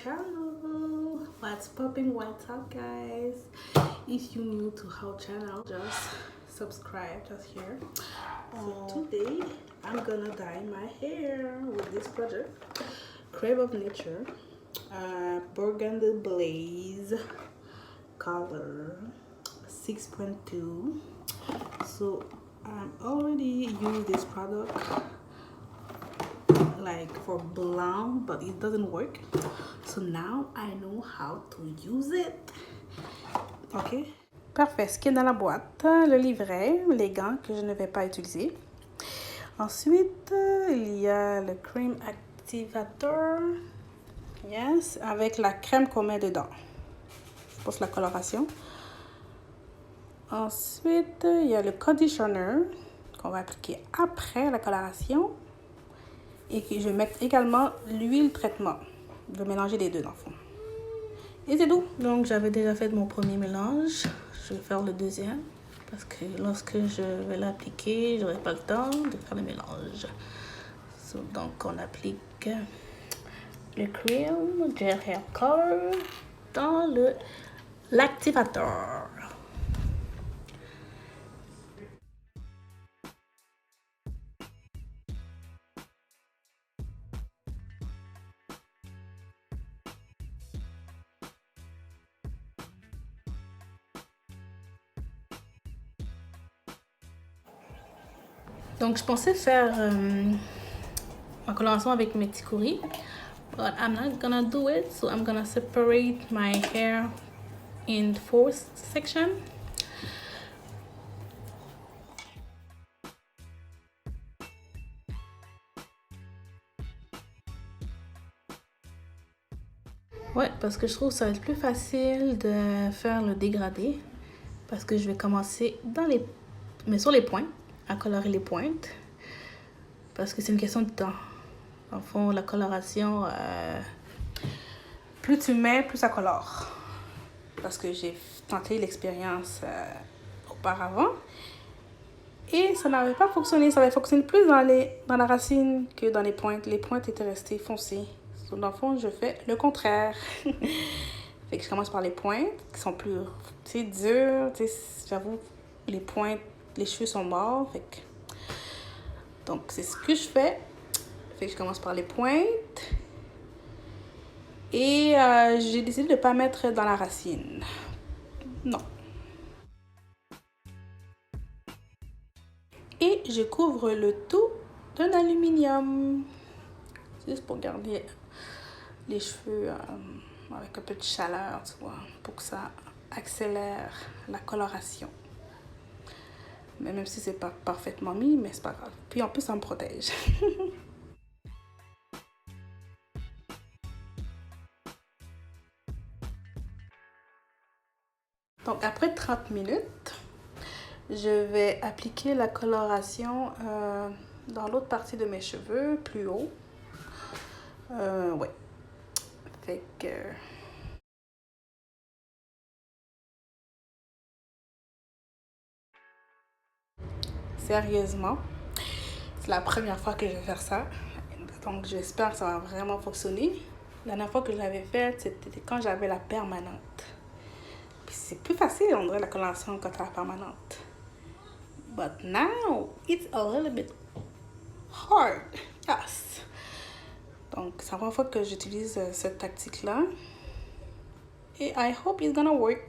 channel. What's popping? What's up, guys? If you're new to our channel, just subscribe just here. So today I'm gonna dye my hair with this project, Crave of Nature, Burgundy Blaze color 6.2. So I'm already used this product like for blonde, but it doesn't work, so now I know how to use it. Ok, parfait. Ce qui est dans la boîte, le livret, les gants que je ne vais pas utiliser. Ensuite il y a le cream activator, yes, avec la crème qu'on met dedans pour la coloration. Ensuite il y a le conditioner qu'on va appliquer après la coloration. Et que je vais mettre également l'huile traitement. Je vais mélanger les deux dans le fond. Et c'est tout. Donc j'avais déjà fait mon premier mélange. Je vais faire le deuxième. Parce que lorsque je vais l'appliquer, je n'aurai pas le temps de faire le mélange. Donc on applique le cream gel hair color dans l'activateur. Donc je pensais faire ma coloration avec mes ticouri, but I'm not gonna do it, so I'm gonna separate my hair in 4 sections. Ouais, parce que je trouve que ça va être plus facile de faire le dégradé, parce que je vais commencer sur les points, à colorer les pointes, parce que c'est une question de temps. En fond, la coloration, plus tu mets, plus ça colore. Parce que j'ai tenté l'expérience auparavant et ça n'avait pas fonctionné. Ça avait fonctionné plus dans la racine que dans les pointes. Les pointes étaient restées foncées. Dans le fond, je fais le contraire. Fait que je commence par les pointes qui sont plus dures. J'avoue, les pointes, les cheveux sont morts. Fait que... Donc, c'est ce que je fais. Fait que je commence par les pointes. Et j'ai décidé de ne pas mettre dans la racine. Non. Et je couvre le tout d'un aluminium. Juste pour garder les cheveux avec un peu de chaleur, tu vois, pour que ça accélère la coloration. Mais même si c'est pas parfaitement mis, mais c'est pas grave. Puis en plus, ça me protège. Donc après 30 minutes, je vais appliquer la coloration dans l'autre partie de mes cheveux, plus haut. Ouais. Fait que... Sérieusement, c'est la première fois que je vais faire ça. Donc j'espère que ça va vraiment fonctionner. La dernière fois que je l'avais faite, c'était quand j'avais la permanente. Puis c'est plus facile, on dirait, la coloration quand tu as la permanente. But now, it's a little bit hard. Yes. Donc c'est la première fois que j'utilise cette tactique-là. Et I hope it's gonna work.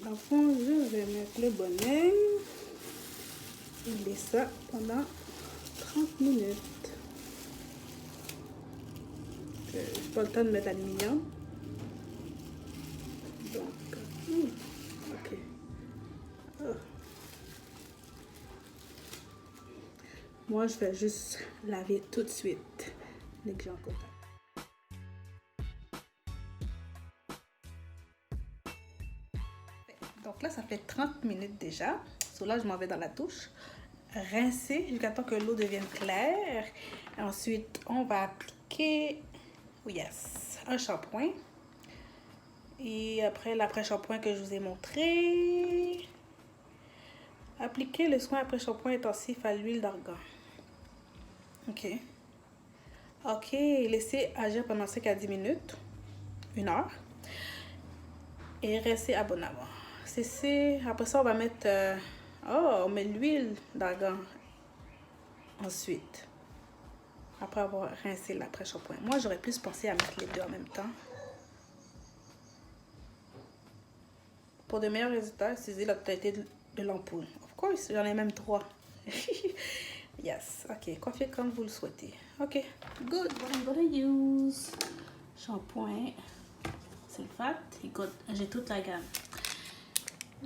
Dans le fond, je vais mettre le bonnet et laisser ça pendant 30 minutes. J'ai pas le temps de mettre l'aluminium. Donc, ok. Oh. Moi, je vais juste laver tout de suite dès que j'ai en contact. Donc là, ça fait 30 minutes déjà. So là, je m'en vais dans la douche. Rincer jusqu'à temps que l'eau devienne claire. Ensuite, on va appliquer, yes, un shampoing. Et après l'après-shampoing que je vous ai montré. Appliquez le soin après-shampoing intensif à l'huile d'argan. Ok. Ok, laissez agir pendant 5 à 10 minutes. 1 heure. Et restez abonnement. Cessez. Après ça, on va mettre... on met l'huile d'argan. Ensuite. Après avoir rincé l'après-shampoing. Moi, j'aurais plus pensé à mettre les deux en même temps. Pour de meilleurs résultats, utilisez la totalité de l'ampoule. Of course, j'en ai même 3. Yes, ok. Coiffez comme vous le souhaitez. Ok, good. What I'm gonna use. Shampoing. Sulfate. Écoute, j'ai toute la gamme.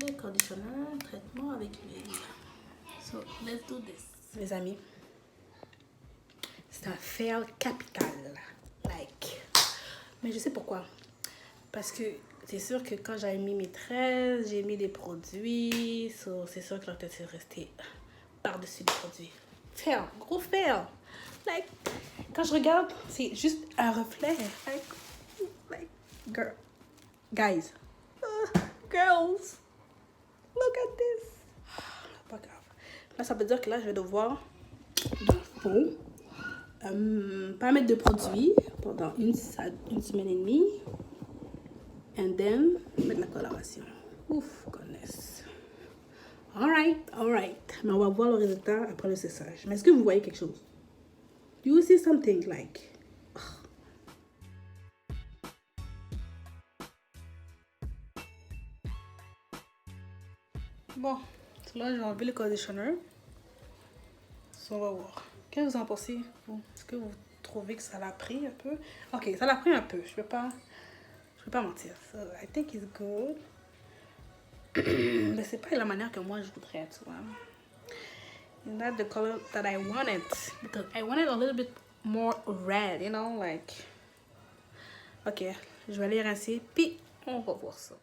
Le conditionneur, traitement avec l'huile. So, let's do this. Les amis, c'est un fail capital. Like. Mais je sais pourquoi. Parce que c'est sûr que quand j'avais mis mes tresses, j'ai mis des produits. So, c'est sûr que la tête est restée par-dessus les produits. Fail, gros fail. Like, quand je regarde, c'est juste un reflet. Like girl, guys, girls, look at this. Pas grave. Là, ça veut dire que là, je vais devoir, dans le fond, pas mettre de produits pendant une semaine et demie. And then, mettre la coloration. Ouf, goodness. Alright. Mais on va voir le résultat après le séchage. Mais est-ce que vous voyez quelque chose? Do you see something like... Bon, là, j'ai enlevé le conditioner. On va voir. Qu'est-ce que vous en pensez? Est-ce que vous trouvez que ça l'a pris un peu? Ok, ça l'a pris un peu. Je peux pas mentir. So, I think it's good. Mais c'est pas la manière que moi je voudrais, tu vois. It's not the color that I wanted. Because I wanted a little bit more red, you know, like... Ok, je vais aller rincer, puis on va voir ça.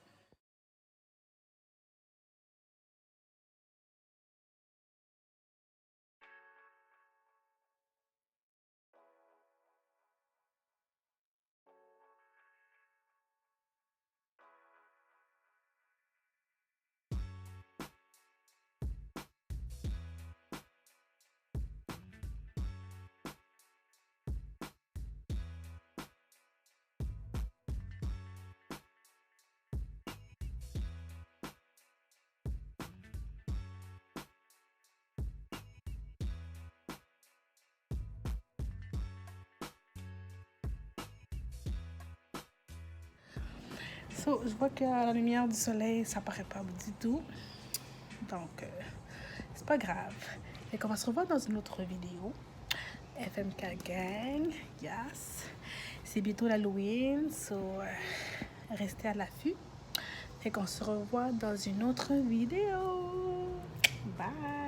So, je vois qu'à la lumière du soleil, ça paraît pas du tout. Donc, c'est pas grave. Et qu'on va se revoir dans une autre vidéo. FMK Gang, yes. C'est bientôt l'Halloween, so restez à l'affût. Et qu'on se revoit dans une autre vidéo. Bye!